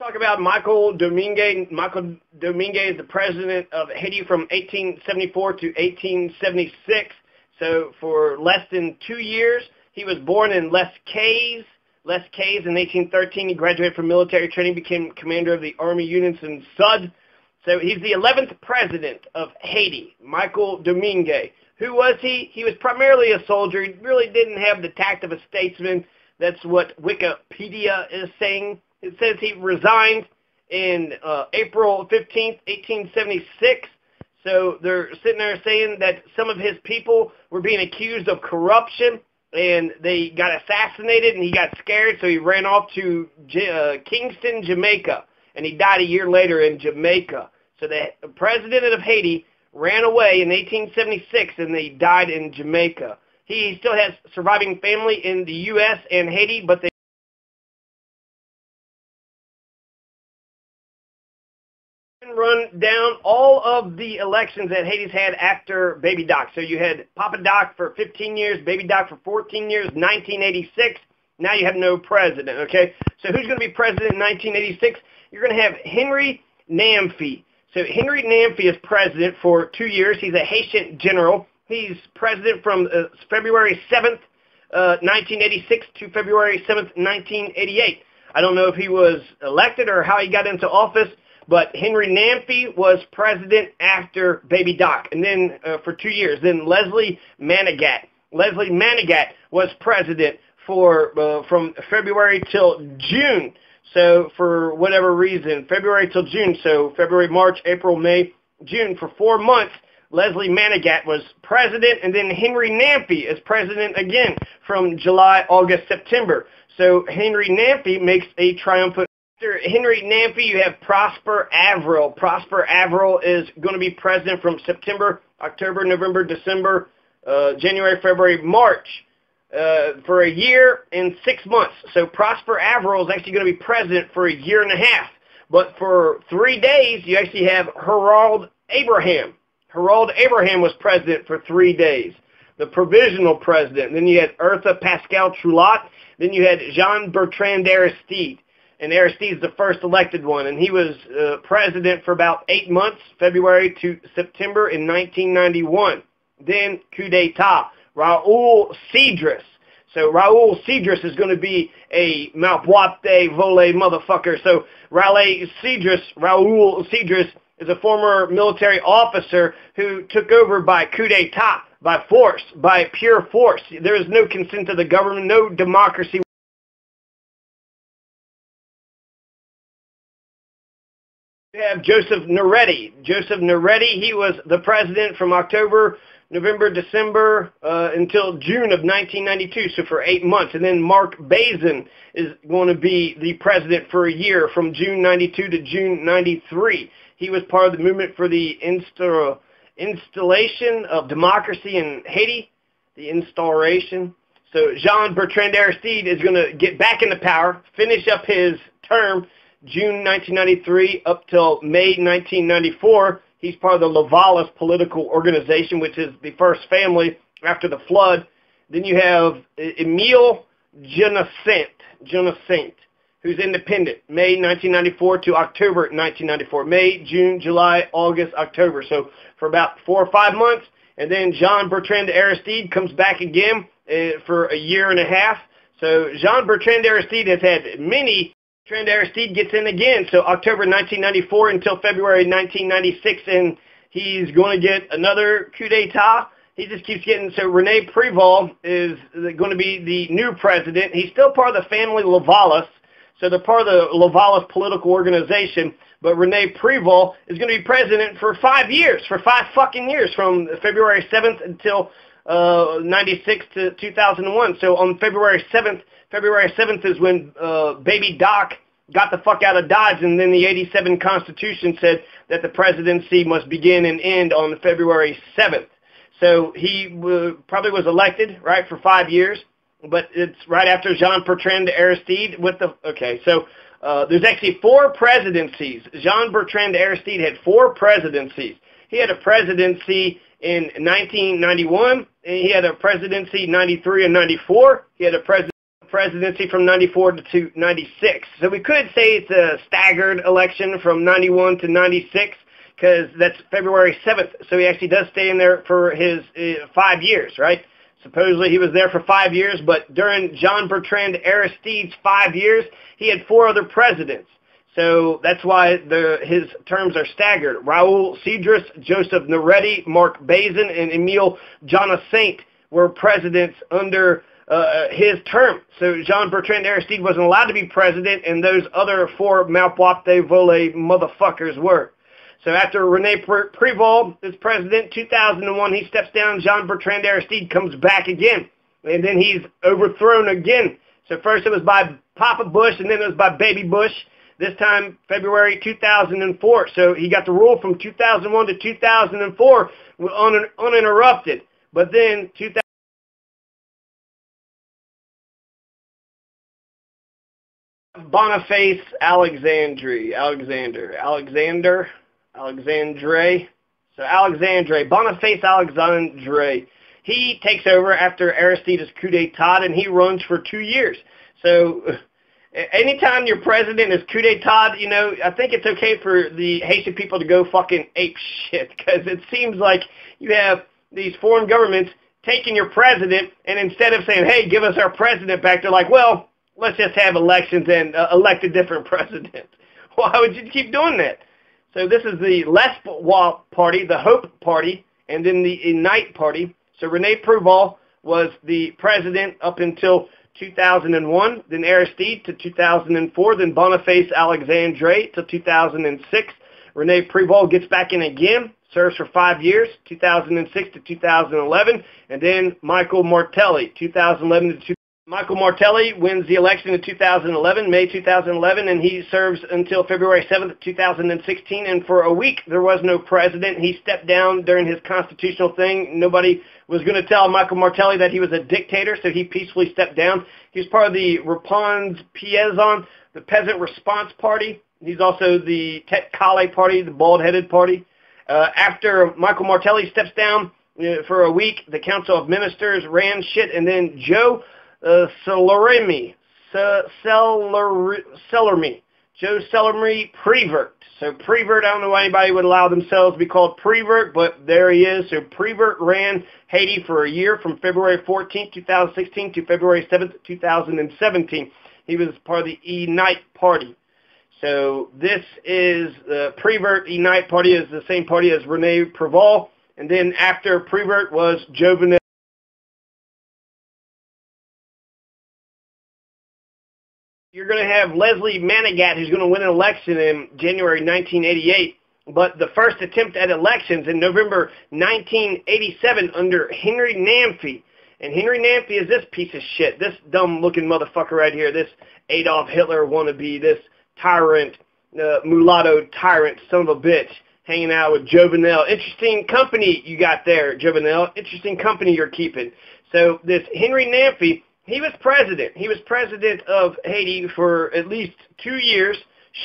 Talk about Michael Domingue. Michael Domingue is the president of Haiti from 1874 to 1876. So for less than 2 years, he was born in Les Cayes. In 1813, he graduated from military training, became commander of the Army units in Sud. So he's the 11th president of Haiti, Michael Domingue. Who was he? He was primarily a soldier. He really didn't have the tact of a statesman. That's what Wikipedia is saying. It says he resigned in April 15th, 1876. So they're sitting there saying that some of his people were being accused of corruption, and they got assassinated, and he got scared, so he ran off to Kingston, Jamaica, and he died a year later in Jamaica. So the president of Haiti ran away in 1876, and they died in Jamaica. He still has surviving family in the U.S. and Haiti, but they run down all of the elections that Haiti's had after Baby Doc. So you had Papa Doc for 15 years, Baby Doc for 14 years, 1986. Now you have no president, okay? So who's going to be president in 1986? You're going to have Henry Namfi. So Henry Namfi is president for 2 years. He's a Haytian general. He's president from February 7th, 1986 to February 7th, 1988. I don't know if he was elected or how he got into office, but Henry Namfi was president after Baby Doc, and then for 2 years. Then Leslie Manigat. Leslie Manigat was president for from February till June. So for whatever reason, February till June. So February, March, April, May, June. For 4 months, Leslie Manigat was president, and then Henry Namfi is president again from July, August, September. So Henry Namfi makes a triumphant. After Henry Namfi, you have Prosper Avril. Prosper Avril is going to be president from September, October, November, December, January, February, March, for a year and 6 months. So Prosper Avril is actually going to be president for a year and a half. But for 3 days, you actually have Harold Abraham. Harold Abraham was president for 3 days, the provisional president. Then you had Eartha Pascal Troulat. Then you had Jean-Bertrand Aristide. And Aristide's the first elected one, and he was president for about 8 months, February to September in 1991. Then coup d'etat, Raoul Cedras. So Raoul Cedras is going to be a malboite volé motherfucker. So Raoul Cedras is a former military officer who took over by coup d'etat, by force, by pure force. There is no consent of the government, no democracy. We have Joseph Neretti. Joseph Neretti, he was the president from October, November, December, until June of 1992, so for 8 months. And then Mark Bazin is going to be the president for a year, from June 92 to June 93. He was part of the movement for the installation of democracy in Haiti, the instauration. So Jean-Bertrand Aristide is going to get back into power, finish up his term, June 1993 up till May 1994. He's part of the Lavalas political organization, which is the first family after the flood. Then you have Emile Jeunacent, who's independent, May 1994 to October 1994. May, June, July, August, October. So for about 4 or 5 months. And then Jean-Bertrand Aristide comes back again for a year and a half. So Jean-Bertrand Aristide has had many. Bertrand Aristide gets in again, so October 1994 until February 1996, and he's going to get another coup d'etat. He just keeps getting, so René Préval is going to be the new president. He's still part of the family Lavalas, so they're part of the Lavalas political organization, but René Préval is going to be president for 5 years, for 5 fucking years, from February 7th until 96 to 2001. So on February 7th is when Baby Doc got the fuck out of Dodge, and then the 87 Constitution said that the presidency must begin and end on February 7th. So he probably was elected, right, for 5 years, but it's right after Jean-Bertrand Aristide with the, okay, so there's actually 4 presidencies. Jean-Bertrand Aristide had 4 presidencies. He had a presidency in 1991, and he had a presidency 93 and 94. He had a presidency presidency from 94 to 96. So we could say it's a staggered election from 91 to 96 because that's February 7th. So he actually does stay in there for his 5 years, right? Supposedly he was there for 5 years, but during John Bertrand Aristide's 5 years, he had 4 other presidents. So that's why his terms are staggered. Raoul Cedras, Joseph Neretti, Marc Bazin, and Emile Jonnassaint were presidents under his term. So Jean Bertrand Aristide wasn't allowed to be president, and those other 4 malboite vole motherfuckers were. So after René Prévost is president, 2001, he steps down. Jean Bertrand Aristide comes back again, and then he's overthrown again. So first it was by Papa Bush, and then it was by Baby Bush. This time, February 2004. So he got the rule from 2001 to 2004 uninterrupted. But then Boniface Alexandre. Boniface Alexandre. He takes over after Aristide's coup d'etat, and he runs for 2 years. So anytime your president is coup d'etat, you know, I think it's okay for the Haitian people to go fucking ape shit, because it seems like you have these foreign governments taking your president, and instead of saying, hey, give us our president back, they're like, well, let's just have elections and elect a different president. Why would you keep doing that? So this is the L'Espoir Party, the Hope Party, and then the Unite Party. So René Prévost was the president up until 2001, then Aristide to 2004, then Boniface Alexandre to 2006. René Prévost gets back in again, serves for 5 years, 2006 to 2011, and then Michael Martelly, 2011 to 2011. Michael Martelly wins the election in 2011, May 2011, and he serves until February 7th, 2016. And for a week, there was no president. He stepped down during his constitutional thing. Nobody was going to tell Michael Martelly that he was a dictator, so he peacefully stepped down. He's part of the Réponse Paysanne, the Peasant Response Party. He's also the Tête Calée Party, the bald-headed party. After Michael Martelly steps down for a week, the Council of Ministers ran shit, and then Joe Cellermy Prevert. So Prevert, I don't know why anybody would allow themselves to be called Prevert, but there he is. So Prevert ran Haiti for a year from February 14th, 2016 to February 7th, 2017. He was part of the Unite Party. So this is the Prevert Unite Party, is the same party as René Prévost. And then after Prevert was Jovenel. You're going to have Leslie Manigat, who's going to win an election in January 1988. But the first attempt at elections in November 1987 under Henry Namfi. And Henry Namfi is this piece of shit, this dumb-looking motherfucker right here, this Adolf Hitler wannabe, this tyrant, mulatto tyrant, son of a bitch, hanging out with Jovenel. Interesting company you got there, Jovenel. Interesting company you're keeping. So this Henry Namfi, he was president. He was president of Haiti for at least 2 years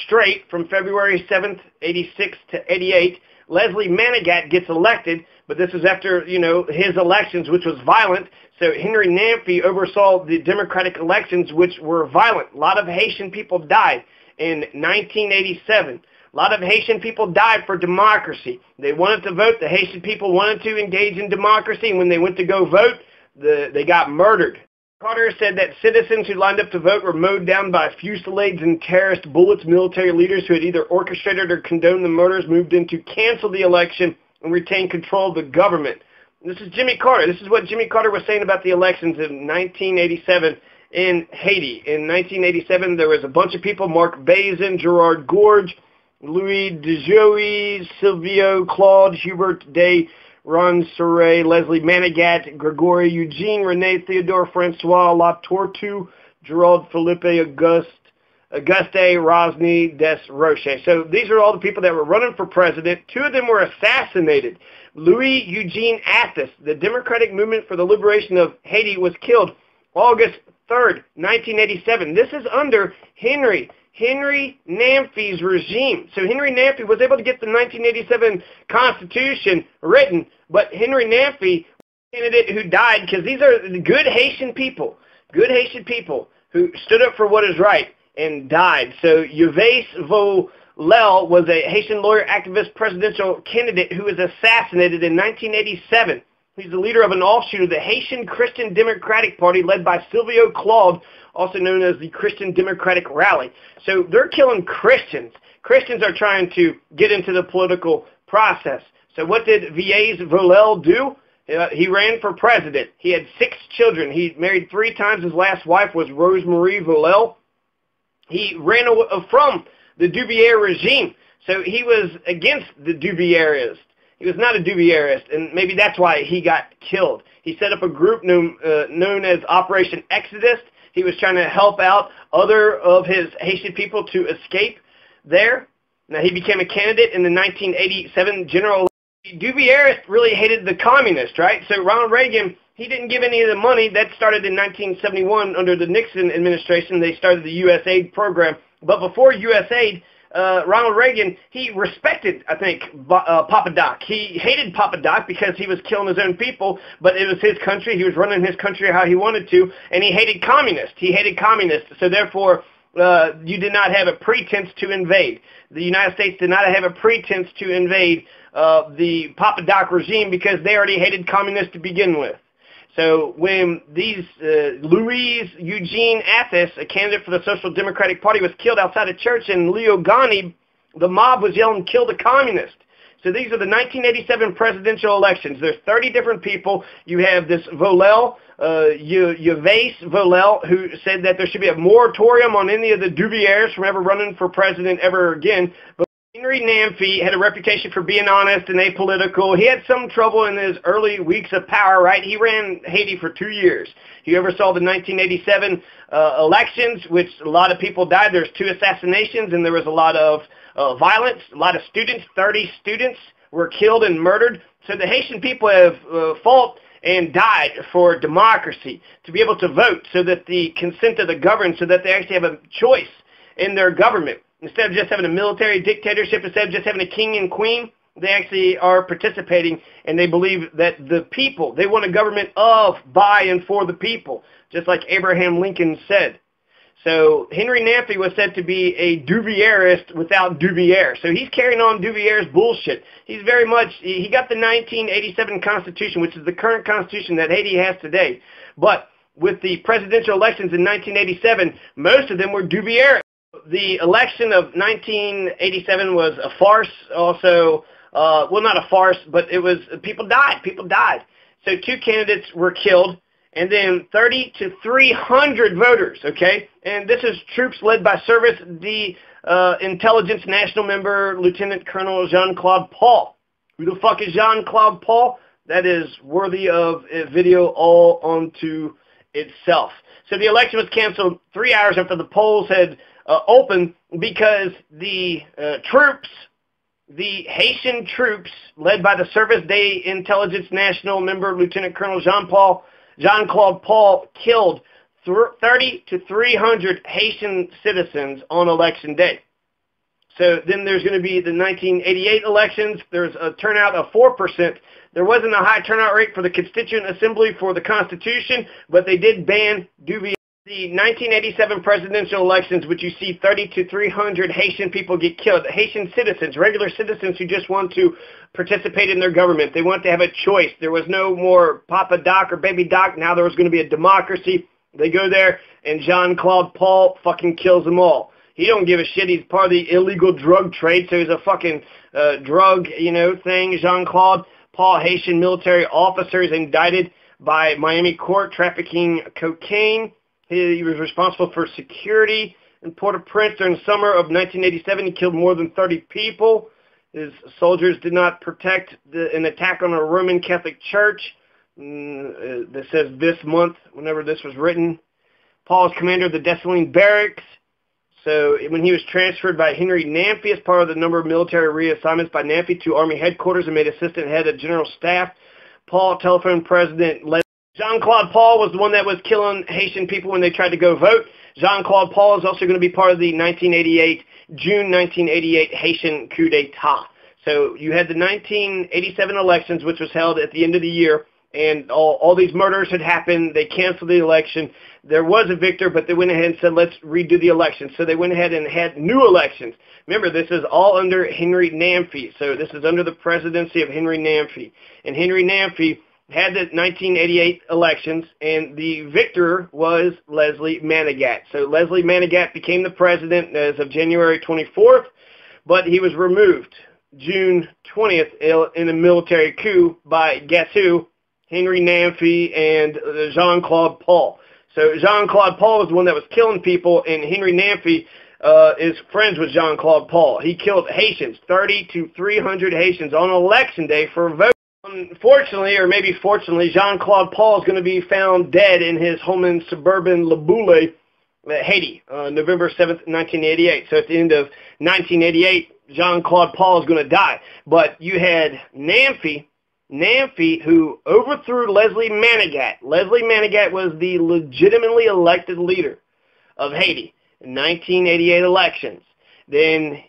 straight, from February 7th, 86 to 88. Leslie Manigat gets elected, but this was after, you know, his elections, which was violent. So Henry Namfi oversaw the democratic elections, which were violent. A lot of Haitian people died in 1987. A lot of Haitian people died for democracy. They wanted to vote. The Haitian people wanted to engage in democracy, and when they went to go vote, they got murdered. Carter said that citizens who lined up to vote were mowed down by fusillades and terrorist bullets. Military leaders who had either orchestrated or condoned the murders moved in to cancel the election and retain control of the government. And this is Jimmy Carter. This is what Jimmy Carter was saying about the elections in 1987 in Haiti. In 1987, there was a bunch of people: Marc Bazin, Gerard Gorge, Louis Dejoie, Silvio Claude, Hubert de Ron Serre, Leslie Manigat, Gregory Eugene, René Theodore Francois Latortu, Gerald Philippe Auguste Rosny des Roches. So these are all the people that were running for president. 2 of them were assassinated. Louis Eugene Athis, the Democratic Movement for the Liberation of Haiti, was killed August 3rd, 1987. This is under Henry Namfi's regime. So Henry Namfi was able to get the 1987 Constitution written, but Henry Namfi, candidate who died, because these are good Haitian people. Good Haitian people. who stood up for what is right and died. So Yves Volel was a Haitian lawyer, activist, presidential candidate who was assassinated in 1987. He's the leader of an offshoot of the Haitian Christian Democratic Party led by Sylvio Claude, also known as the Christian Democratic Rally. So they're killing Christians. Christians are trying to get into the political process. So what did Yves Volel do? He ran for president. He had 6 children. He married 3 times. His last wife was Rosemarie Volel. He ran from the Dubierre regime. So he was against the Dubierists. He was not a Dubierist, and maybe that's why he got killed. He set up a group known as Operation Exodus. He was trying to help out other of his Haitian people to escape there. Now, he became a candidate in the 1987 general election. Dubierists really hated the communists, right? So Ronald Reagan, he didn't give any of the money. That started in 1971 under the Nixon administration. They started the USAID program. But before USAID, Ronald Reagan, he respected, I think, Papa Doc. He hated Papa Doc because he was killing his own people, but it was his country. He was running his country how he wanted to, and he hated communists. He hated communists. So therefore, you did not have a pretense to invade. The United States did not have a pretense to invade the Papa Doc regime because they already hated communists to begin with. So when these Louis Eugene Athos, a candidate for the Social Democratic Party, was killed outside a church in Leogani, the mob was yelling, "Kill the communist." So these are the 1987 presidential elections. There's 30 different people. You have this Volel, Yves Volel, who said that there should be a moratorium on any of the Dubieres from ever running for president ever again. But Henry Namfi had a reputation for being honest and apolitical. He had some trouble in his early weeks of power, right? He ran Haiti for 2 years. You ever saw the 1987 elections, which a lot of people died? There's 2 assassinations, and there was a lot of violence. A lot of students, 30 students, were killed and murdered. So the Haitian people have fought and died for democracy, to be able to vote, so that the consent of the governed, so that they actually have a choice in their government. Instead of just having a military dictatorship, instead of just having a king and queen, they actually are participating, and they believe that the people, they want a government of, by, and for the people, just like Abraham Lincoln said. So Henry Namfi was said to be a Dubierist without Dubier. So he's carrying on Dubier's bullshit. He's very much, he got the 1987 Constitution, which is the current Constitution that Haiti has today. But with the presidential elections in 1987, most of them were Dubier. The election of 1987 was a farce also. Well, not a farce, but it was, people died. People died. So 2 candidates were killed, and then 30 to 300 voters, okay? And this is troops led by Service Intelligence National Member Lieutenant Colonel Jean-Claude Paul. Who the fuck is Jean-Claude Paul? That is worthy of a video all onto itself. So the election was canceled 3 hours after the polls had opened because the troops, the Haitian troops, led by the Service Day Intelligence National Member Lieutenant Colonel Jean-Claude Paul, killed 30 to 300 Haitian citizens on election day. So then there's going to be the 1988 elections. There's a turnout of 4%. There wasn't a high turnout rate for the Constituent Assembly for the Constitution, but they did ban Dubier. The 1987 presidential elections, which you see 30 to 300 Haitian people get killed, Haitian citizens, regular citizens who just want to participate in their government. They want to have a choice. There was no more Papa Doc or Baby Doc. Now there was going to be a democracy. They go there, and Jean-Claude Paul fucking kills them all. He don't give a shit. He's part of the illegal drug trade, so he's a fucking drug, thing. Jean-Claude Paul, Haitian military officer, is indicted by Miami court trafficking cocaine. He was responsible for security in Port-au-Prince during the summer of 1987. He killed more than 30 people. His soldiers did not protect an attack on a Roman Catholic church. This says this month, whenever this was written. Paul is commander of the Dessalines Barracks. So when he was transferred by Henry Namfi as part of the number of military reassignments by Namfi to Army headquarters and made assistant head of general staff, Paul telephoned President Jean-Claude Paul was the one that was killing Haitian people when they tried to go vote. Jean-Claude Paul is also going to be part of the June 1988 Haitian coup d'etat. So you had the 1987 elections, which was held at the end of the year. and all these murders had happened. They canceled the election. There was a victor, but they went ahead and said, let's redo the election. So they went ahead and had new elections. Remember, this is all under Henry Namfi. So this is under the presidency of Henry Namfi. And Henry Namfi had the 1988 elections, and the victor was Leslie Manigat. So Leslie Manigat became the president as of January 24th, but he was removed June 20th in a military coup by, guess who? Henry Namfi and Jean-Claude Paul. So Jean-Claude Paul was the one that was killing people, and Henry Namfi is friends with Jean-Claude Paul. He killed Haitians, 30 to 300 Haitians on election day for a vote. Unfortunately, or maybe fortunately, Jean-Claude Paul is going to be found dead in his home in suburban Le Boulay, Haiti, November 7th, 1988. So at the end of 1988, Jean-Claude Paul is going to die. But you had Namfi, who overthrew Leslie Manigat. Leslie Manigat was the legitimately elected leader of Haiti in 1988 elections. Then,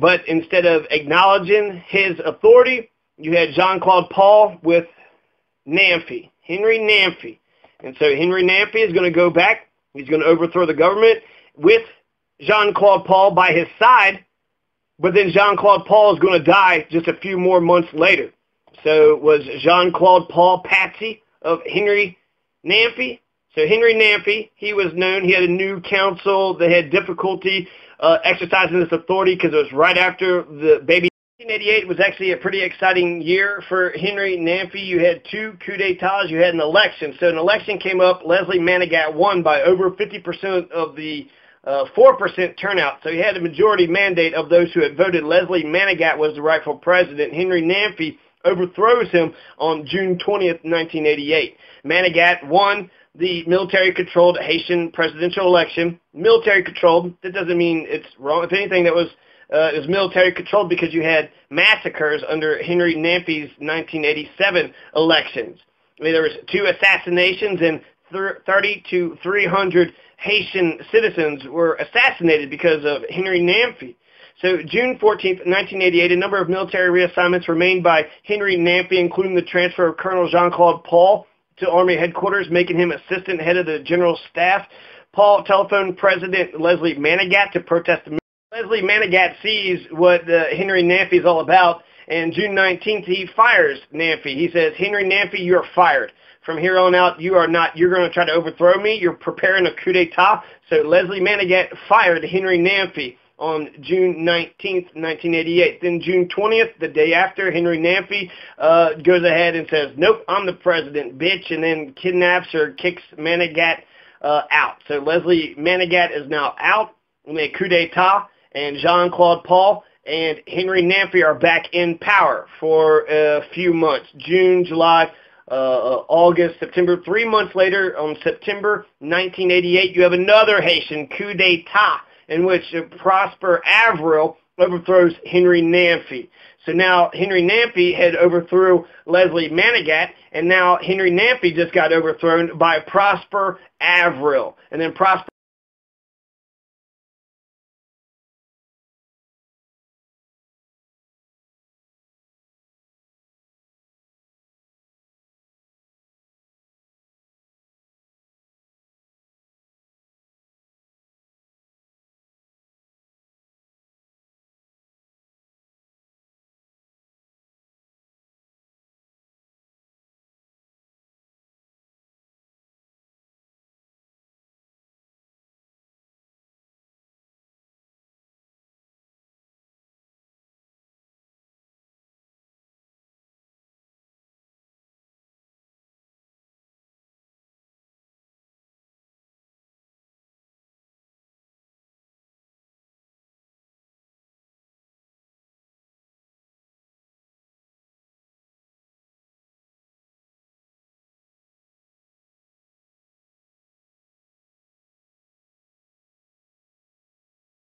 but instead of acknowledging his authority, you had Jean-Claude Paul with Namfi, Henry Namfi. And so Henry Namfi is going to go back. He's going to overthrow the government with Jean-Claude Paul by his side. But then Jean-Claude Paul is going to die just a few more months later. So was Jean-Claude Paul patsy of Henry Namfi? So Henry Namfi, he was known, he had a new council. They had difficulty exercising this authority because it was right after the baby. 1988 was actually a pretty exciting year for Henry Namfi. You had two coups d'etats. You had an election. So an election came up. Leslie Manigat won by over 50% of the 4% turnout. So he had a majority mandate of those who had voted. Leslie Manigat was the rightful president. Henry Namfi overthrows him on June 20th, 1988. Manigat won the military-controlled Haitian presidential election. Military-controlled, that doesn't mean it's wrong. If anything, that was it was military-controlled because you had massacres under Henry Namfi's 1987 elections. I mean, there was 2 assassinations, and 30 to 300 Haitian citizens were assassinated because of Henry Namfi. So June 14th, 1988, a number of military reassignments were made by Henry Namfi, including the transfer of Colonel Jean-Claude Paul to Army headquarters, making him assistant head of the general staff. Paul telephoned President Leslie Manigat to protest the Leslie Manigat sees what Henry Namfi is all about, and June 19th, he fires Namfi. He says, Henry Namfi, you're fired. From here on out, you're going to try to overthrow me. You're preparing a coup d'etat. So Leslie Manigat fired Henry Namfi on June 19th, 1988. Then June 20th, the day after, Henry Namfi goes ahead and says, nope, I'm the president, bitch, and then kidnaps or kicks Manigat out. So Leslie Manigat is now out in a coup d'etat, and Jean-Claude Paul and Henry Namfi are back in power for a few months. June, July, August, September. 3 months later, on September 1988, you have another Haitian coup d'etat in which Prosper Avril overthrows Henry Namfi. So now Henry Namfi had overthrew Leslie Manigat, and now Henry Namfi just got overthrown by Prosper Avril. And then Prosper